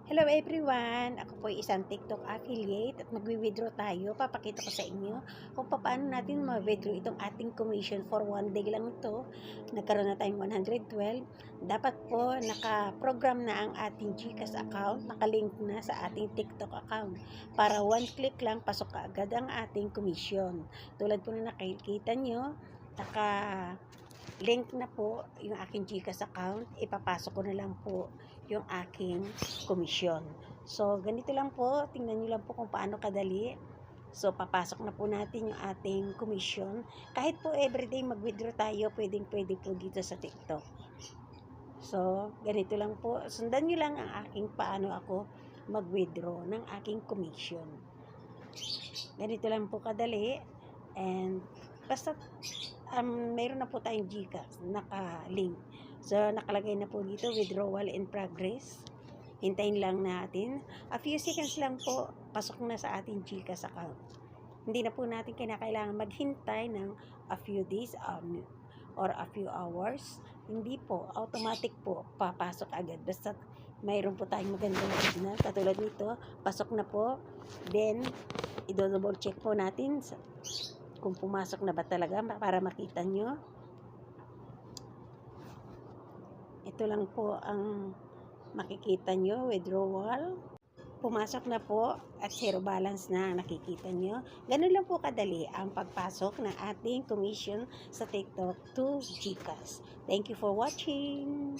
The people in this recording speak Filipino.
Hello everyone! Ako po ay isang TikTok affiliate at magwi-withdraw tayo. Papakita ko sa inyo kung paano natin ma-withdraw itong ating commission for one day lang ito. Nagkaroon na tayong 112. Dapat po naka-program na ang ating GCash account, nakalink na sa ating TikTok account. Para one click lang, pasok ka agad ang ating commission. Tulad po na nakikita nyo, link na po yung aking GCash account, ipapasok ko na lang po yung aking komisyon. So, ganito lang po, tingnan nyo lang po kung paano kadali. So, papasok na po natin yung ating komisyon. Kahit po everyday mag-withdraw tayo, pwede po dito sa TikTok. So, ganito lang po. Sundan nyo lang ang aking paano ako mag-withdraw ng aking komisyon. Ganito lang po kadali. And, basta mayroon na po tayong GCash naka-link. So, nakalagay na po dito, withdrawal in progress. Hintayin lang natin. A few seconds lang po, pasok na sa ating GCash account. Hindi na po natin kinakailangan maghintay ng a few days or a few hours. Hindi po, automatic po, papasok agad. Basta mayroon po tayong magandang signal. Katulad nito, pasok na po. Then, i-double check po natin kung pumasok na ba talaga para makita nyo. Ito lang po ang makikita nyo, withdrawal. Pumasok na po at zero balance na nakikita nyo. Ganun lang po kadali ang pagpasok ng ating commission sa TikTok to GCash. Thank you for watching.